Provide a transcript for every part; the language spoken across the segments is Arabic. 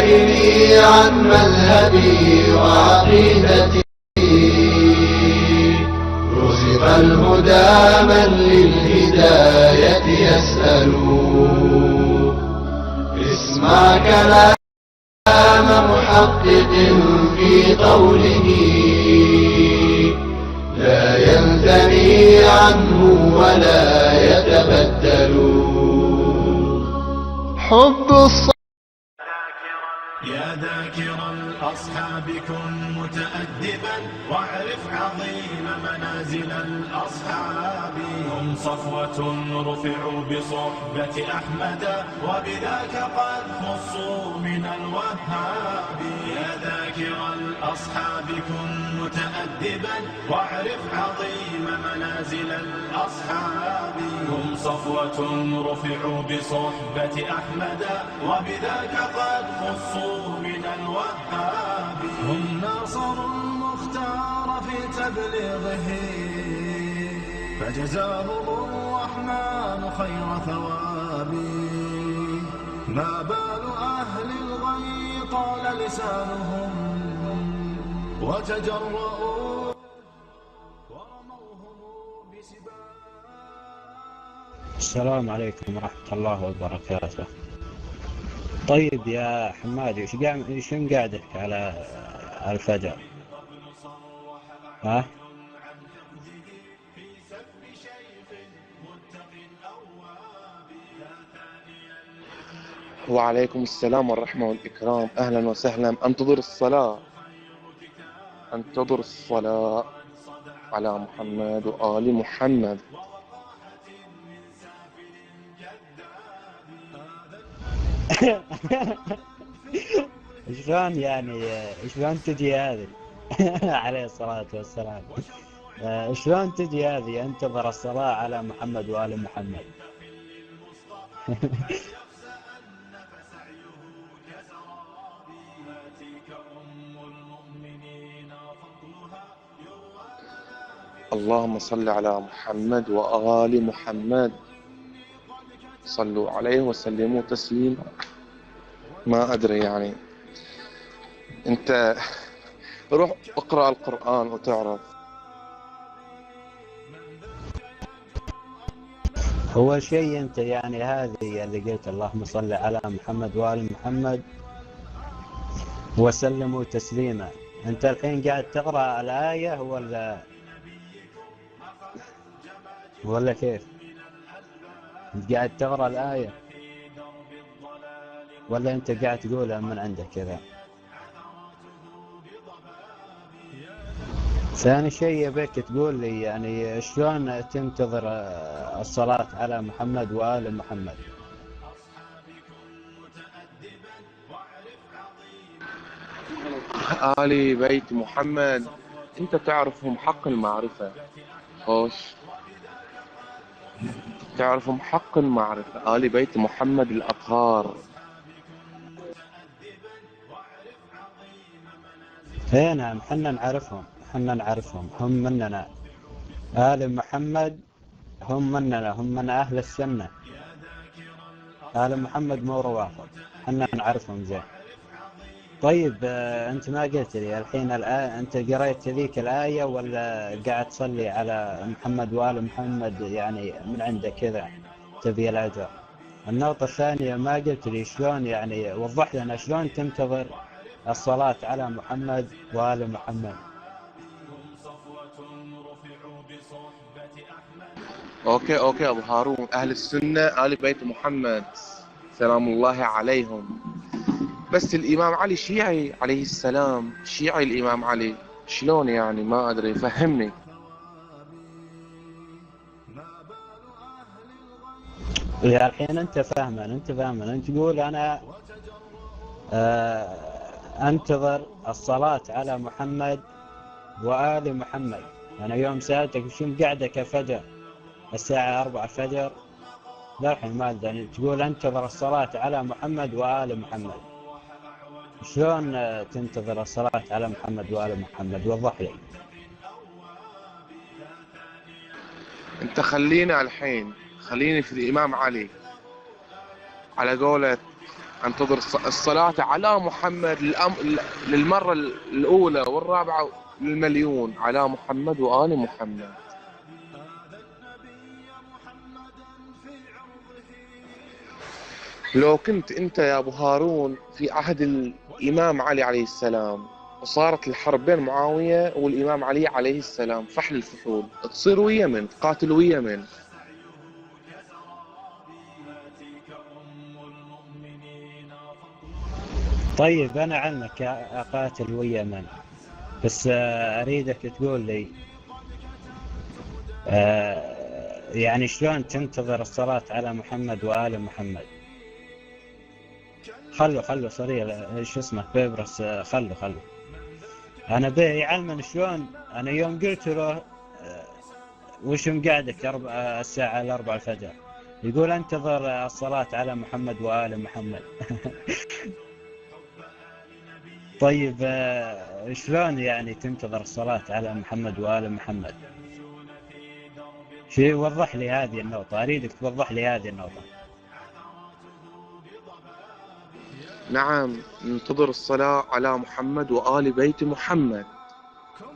سائلي عن مذهبي وعقيدتي، رزق الهدى من للهداية يسأل. اسمع كلام محقق في قوله، لا ينثني عنه ولا يتبدل. حب الصلاة. يا ذاكر الأصحاب كن متأدبا واعرف عظيم منازل الأصحاب. هم صفوة رفعوا بصحبة أحمد وبذاك قد خصوا من الوهاب. يا ذاكر الأصحاب كن متأدبا واعرف عظيم منازل الأصحاب. هم صفوة رفعوا بصحبة أحمد وبذاك قد خصوا من الوهاب. هم ناصروا المختار في تبليغه فجزاهم الرحمن خير ثواب. ما بال أهل الغي طال لسانهم وتجرؤوا ورموهم بسباب. السلام عليكم ورحمة الله وبركاته. طيب يا حمادي، شنو قاعدك على الفجر؟ ها؟ وعليكم السلام والرحمة والإكرام. أهلا وسهلا. انتظر الصلاة على محمد وآل محمد. شلون يعني، شلون تجي هذه؟ عليه الصلاة والسلام. شلون تجي هذه انتظر الصلاة على محمد وآل محمد؟ اللهم صل على محمد وآل محمد، صلوا عليه وسلموا تسليما. ما أدري يعني، أنت روح اقرأ القرآن وتعرف. هو شيء أنت يعني هذه اللي قلت اللهم صل على محمد وآل محمد وسلموا تسليما، أنت الحين قاعد تقرأ الآية ولا كيف؟ أنت قاعد تقرأ الآية ولا أنت قاعد تقولها من عندك كذا؟ ثاني شيء يبيك تقول لي يعني شلون تنتظر الصلاة على محمد وآل محمد؟ آل بيت محمد أنت تعرفهم حق المعرفة. خوش، تعرفهم حق المعرفة، آل بيت محمد الأطهار. اي نعم، حنا نعرفهم، هم مننا. آل محمد هم مننا، هم من أهل السنة. آل محمد مو روافض، حنا نعرفهم زين. طيب أنت ما قلت لي الحين الآية، أنت قريت ذيك الآية ولا قاعد تصلي على محمد وآل محمد يعني من عندك كذا تبي الأجر؟ النقطة الثانية ما قلت لي شلون يعني، وضح لنا شلون تنتظر الصلاة على محمد وآل محمد. أوكي أبو هارون، أهل السنة آل بيت محمد سلام الله عليهم. بس الإمام علي شيعي عليه السلام، شيعي الإمام علي، شلون يعني؟ ما أدري، فهمني. يا الحين أنت فاهما، أنت تقول أنا أنتظر الصلاة على محمد وآل محمد. أنا يوم سألتك شو قعدك فجر الساعة 4 الفجر للحين ما أدري، تقول أنتظر الصلاة على محمد وآل محمد. شلون تنتظر الصلاة على محمد وآل محمد؟ وضح لي. أنت خليني في الإمام علي على قولة انتظر الصلاة على محمد للمرة الأولى والرابعة للمليون، على محمد وآل محمد. لو كنت أنت يا أبو هارون في عهد الإمام علي عليه السلام وصارت الحرب بين معاوية والإمام علي عليه السلام، فحل الفحول، تصير ويا من؟ تقاتل ويا من؟ طيب أنا علمك أقاتل ويا من، بس أريدك تقول لي يعني شلون تنتظر الصلاة على محمد وآل محمد؟ خلوا سوري شو اسمه بيبرس، خلوا أنا به يعلمني شلون. أنا يوم قلت له وش مقعدك الساعة 4 الفجر، يقول انتظر الصلاة على محمد وآل محمد. طيب شلون يعني تنتظر الصلاة على محمد وآل محمد؟ شيء وضح لي هذه النقطة، أريدك توضح لي هذه النقطة. نعم، ننتظر الصلاة على محمد وآل بيت محمد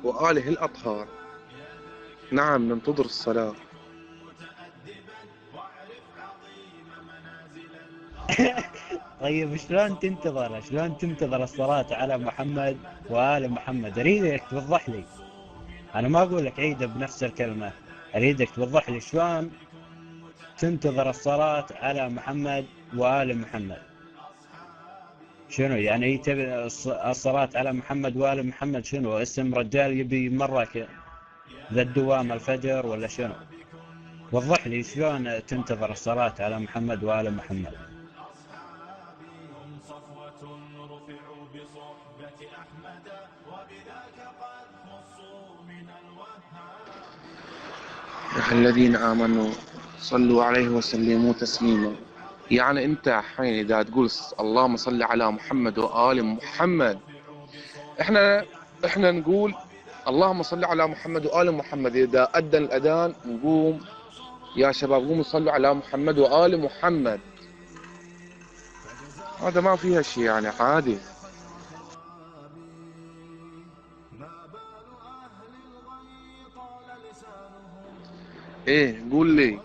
وآله الأطهار. نعم ننتظر الصلاة. طيب شلون تنتظر الصلاة على محمد وآل محمد؟ أريدك توضح لي. أنا ما أقول لك عيدة بنفس الكلمة، أريدك توضح لي شلون تنتظر الصلاة على محمد وآل محمد. شنو يعني تبي الصلاة على محمد وآل محمد؟ شنو اسم رجال يبي مرة ذا الدوام الفجر ولا شنو؟ وضح لي شلون تنتظر الصلاة على محمد وآل محمد. يا الذين آمنوا صلوا عليه وسلموا تسليما. يعني أنت حين إذا تقول اللهم صل على محمد وآل محمد، إحنا نقول اللهم صل على محمد وآل محمد. إذا أذن الأذان نقوم يا شباب قوموا صلوا على محمد وآل محمد. هذا ما فيها شيء، يعني عادي. ايه قول لي.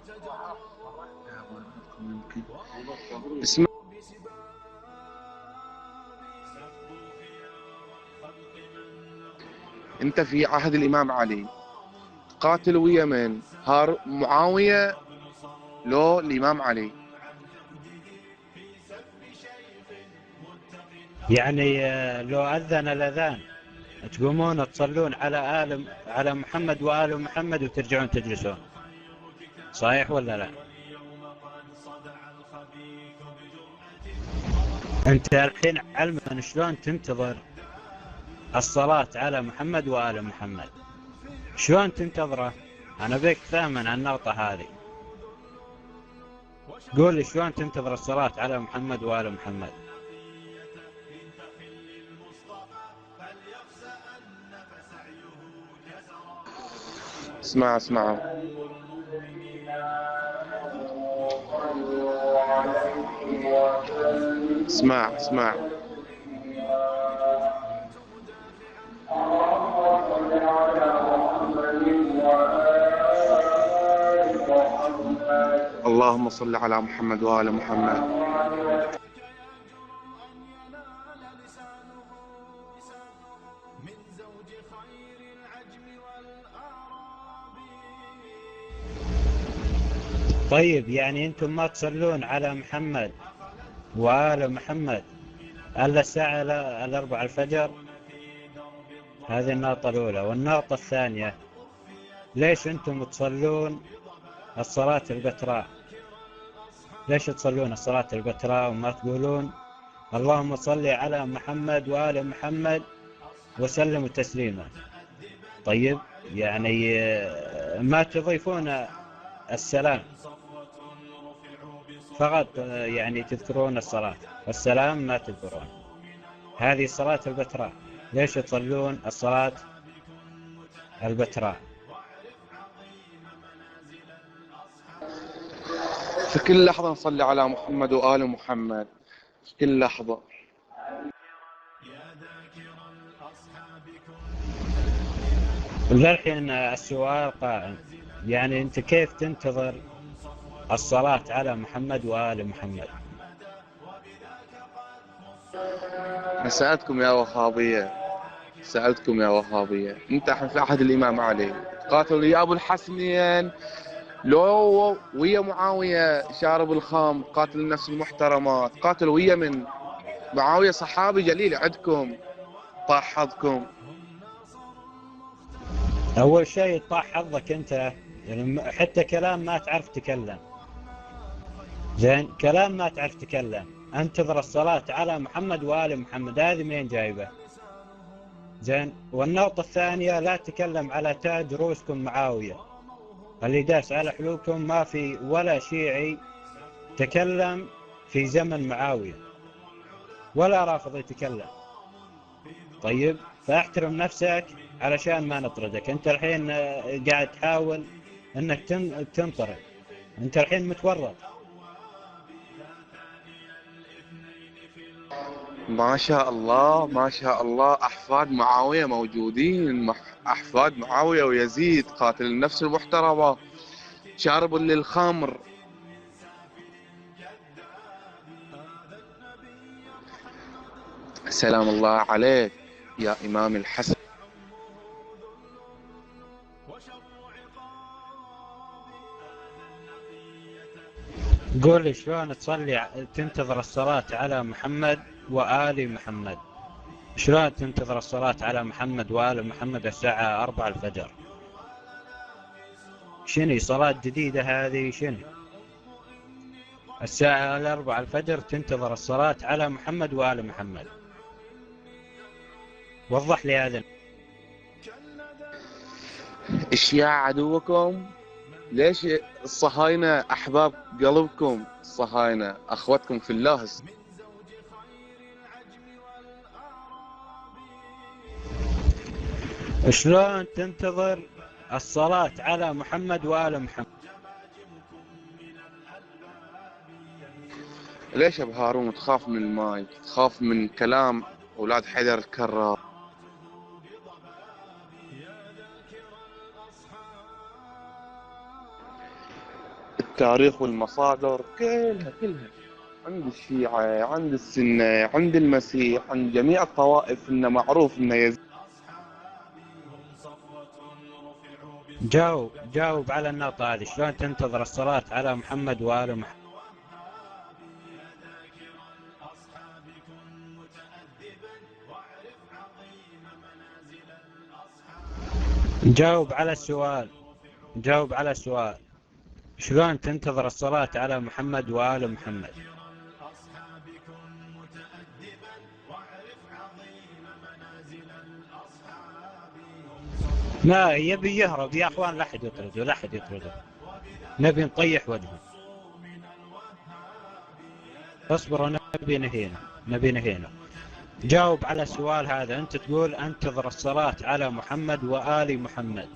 اسمع، انت في عهد الامام علي قاتل ويا من؟ معاوية لو الامام علي؟ يعني لو أذن الأذان تقومون تصلون على محمد وآل محمد وترجعون تجلسون، صحيح ولا لا؟ أنت الحين علما شلون تنتظر الصلاة على محمد وآل محمد، شلون تنتظره؟ أنا بيك فاهما عن النقطة هذه. قول لي شلون تنتظر الصلاة على محمد وآل محمد. اسمع اللهم صل على محمد وآل محمد. طيب يعني أنتم ما تصلون على محمد وآل محمد إلا الساعة 4 الفجر؟ هذه النقطة الأولى. والنقطة الثانية، ليش أنتم تصلون الصلاة البتراء؟ ليش تصلون الصلاة البتراء وما تقولون اللهم صل على محمد وآل محمد وسلموا تسليما؟ طيب يعني ما تضيفون السلام فقط، يعني تذكرون الصلاة والسلام ما تذكرون. هذه الصلاة البتراء، ليش تصلون الصلاة البتراء؟ في كل لحظة نصلي على محمد وآل محمد. كل لحظة. للحين السؤال قائم، يعني أنت كيف تنتظر الصلاة على محمد وآل محمد؟ سألتكم يا وهابية، سألتكم يا وهابية، أنت الحين في عهد الإمام علي قاتل يا أبو الحسنين، لو ويا معاوية شارب الخمر قاتل النفس المحترمات، قاتل ويا من معاوية صحابي جليل عندكم، طاح حظكم. أول شيء طاح حظك أنت، يعني حتى كلام ما تعرف تكلم. زين، كلام ما تعرف تكلم، انتظر الصلاة على محمد وآل محمد، هذه منين جايبه؟ زين، والنقطة الثانية، لا تكلم على تاج رؤوسكم معاوية اللي داس على حلوكم. ما في ولا شيعي تكلم في زمن معاوية، ولا رافض يتكلم. طيب، فاحترم نفسك علشان ما نطردك. انت الحين قاعد تحاول انك تنطرد، انت الحين متورط. ما شاء الله ما شاء الله، أحفاد معاوية موجودين، أحفاد معاوية ويزيد قاتل النفس المحترمة شارب للخمر. سلام الله عليك يا إمام الحسن. قول لي شلون تنتظر الصلاة على محمد وآل محمد؟ شلون تنتظر الصلاة على محمد وآل محمد الساعة 4 الفجر؟ شنو صلاة جديدة هذه؟ شنو الساعة 4 الفجر تنتظر الصلاة على محمد وآل محمد؟ وضح لي هذا. الشيعة عدوكم؟ ليش الصهاينة أحباب قلبكم؟ الصهاينة أخوتكم في الله. شلون تنتظر الصلاة على محمد وآل محمد؟ ليش يا ابو هارون تخاف من الماي، تخاف من كلام اولاد حيدر الكرار؟ التاريخ والمصادر كلها عند الشيعة، عند السنة، عند المسيح، عند جميع الطوائف، انه معروف انه يزيد. جاوب على النقطة هذه، شلون تنتظر الصلاة على محمد وآل محمد؟ جاوب على السؤال، شلون تنتظر الصلاة على محمد وآل محمد؟ ما يبي يهرب يا اخوان، لا احد يطرده، نبي نطيح وجهه. اصبروا، نبي نهينا. جاوب على السؤال هذا، انت تقول انتظر الصلاة على محمد وآل محمد،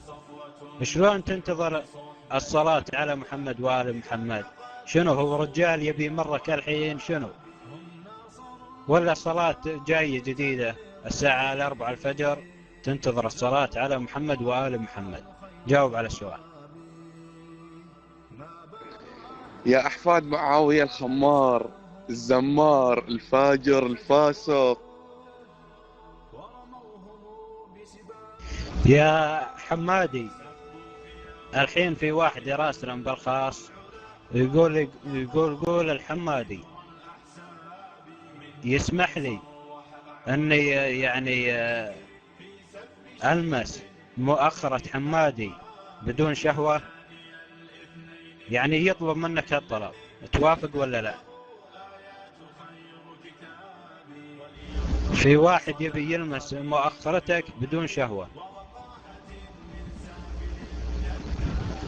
شلون تنتظر الصلاة على محمد وآل محمد؟ شنو هو رجال يبي مرك الحين شنو؟ ولا صلاة جاية جديدة الساعة 4 الفجر تنتظر الصلاة على محمد وآل محمد؟ جاوب على السؤال. يا احفاد معاوية الخمار الزمار الفاجر الفاسق. يا حمادي، الحين في واحد يراسلن بالخاص يقول الحمادي يسمح لي اني يعني المس مؤخرة حمادي بدون شهوة، يعني يطلب منك هالطلب، توافق ولا لا؟ في واحد يبي يلمس مؤخرتك بدون شهوة.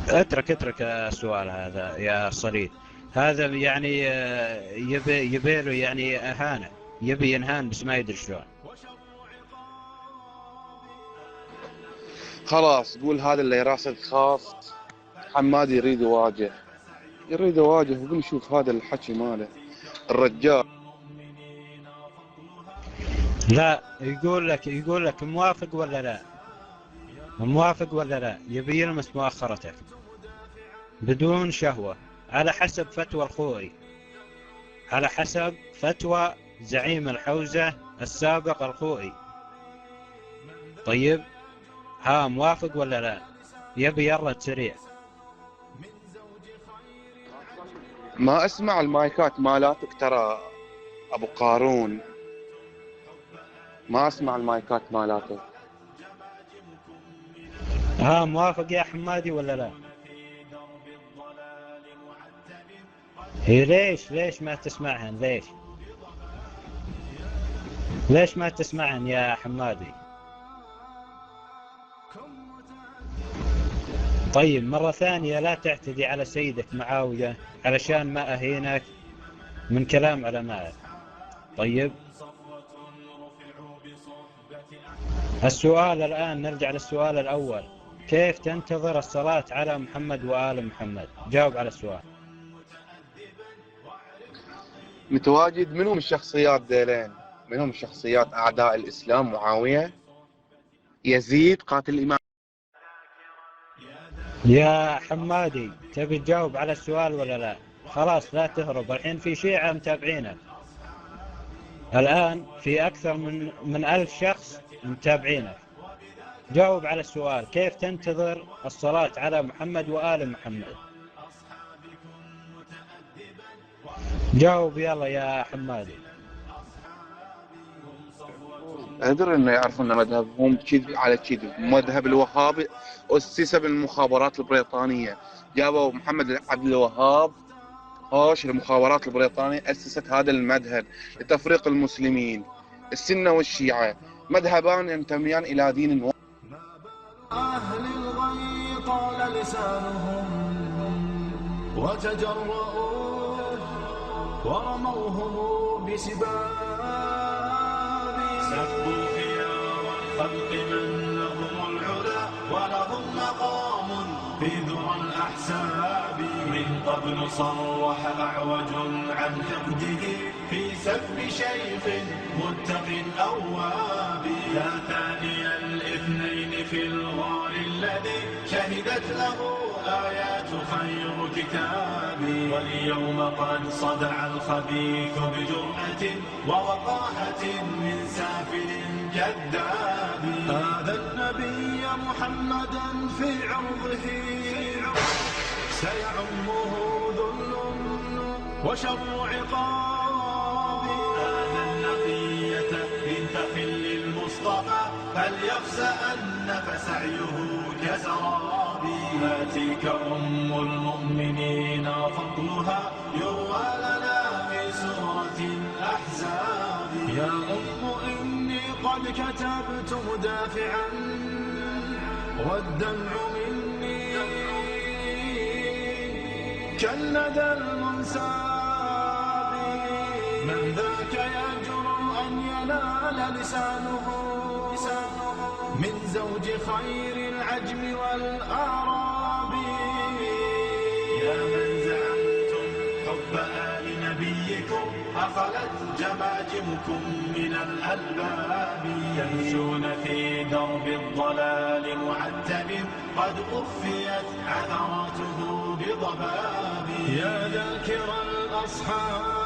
اترك السؤال هذا يا صليد، هذا يعني يبي له يعني اهانة، يبي ينهان بس ما يدري شلون. خلاص قول هذا اللي راسك خاص، حماد يريد يواجه وقول شوف هذا الحكي ماله الرجال لا، يقول لك موافق ولا لا، موافق ولا لا، يبي يلمس مؤخرتك بدون شهوة على حسب فتوى الخوئي، على حسب فتوى زعيم الحوزة السابق الخوئي. طيب ها، موافق ولا لا؟ يبي يرد سريع. ما اسمع المايكات مالاتك ترى ابو قارون، ما اسمع المايكات مالاتك. ها، موافق يا حمادي ولا لا؟ هي ليش ما تسمعهن؟ ليش ما تسمعهن يا حمادي؟ طيب مرة ثانية لا تعتدي على سيدك معاوية علشان ما أهينك من كلام علمائك. طيب السؤال الآن، نرجع للسؤال الأول، كيف تنتظر الصلاة على محمد وآل محمد؟ جاوب على السؤال. متواجد منهم الشخصيات ديلين، منهم شخصيات أعداء الإسلام، معاوية، يزيد قاتل الإمام. يا حمادي تبي تجاوب على السؤال ولا لا؟ خلاص لا تهرب، الحين في شيعة متابعينك، الآن في أكثر من 1000 شخص متابعينك. جاوب على السؤال، كيف تنتظر الصلاة على محمد وآل محمد؟ جاوب يلا يا حمادي. أدري إنه يعرفون أن مذهبهم كذب على كذب، مذهب الوهابي أسس بالمخابرات البريطانية، جابوا محمد عبد الوهاب هوش المخابرات البريطانية أسست هذا المذهب لتفريق المسلمين، السنة والشيعة مذهبان ينتميان إلى دين واحد. أهل الغي طال لسانهم وتجرؤوا ورموهم بسباب، سبوا خيار الخلق من لهم العلا ولهم مقام في ذرى الأحساب. من قبل صرح أعوج عن حقده في سب شيخ متق أواب، لا ثاني الاثنين في الغار الذي شهدت له آيات خير كتاب. واليوم قد صدع الخبيث بجرأة ووقاحة من سافل كذاب. هذا النبي محمدا في عرضه سيعمه ذل وشر عقاب. هذا النقية من تخل المصطفى فليخسأن فسعيه كسراب. هاتيك أم المؤمنين فضلها يروى لنا في سورة الأحزاب. يا أم إني قد كتبت مدافعا والدمع مني كالندى المنساب. من ذاك يجرؤ أن ينال لسانه من زوج خير العجم والأعراب. يا من زعمتم حب آل نبيكم أخلت جماجمكم من الألباب. يمشون في درب الضلال معتب قد أخفيت عثراته بضباب. يا ذاكر الأصحاب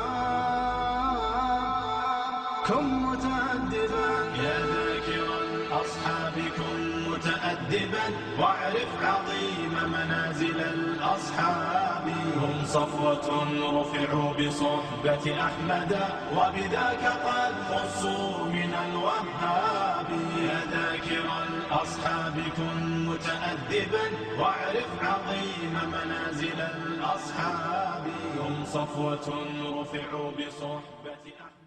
كن متأدبا، يا ذاكر الأصحاب كن متأدبا واعرف عظيم منازل الأصحاب. هم صفوة رفعوا بصحبة أحمد وبذاك قد خصوا من الوهاب. يا ذاكر الأصحاب كن متأدبا واعرف عظيم منازل الأصحاب. هم صفوة رفعوا بصحبة أحمد.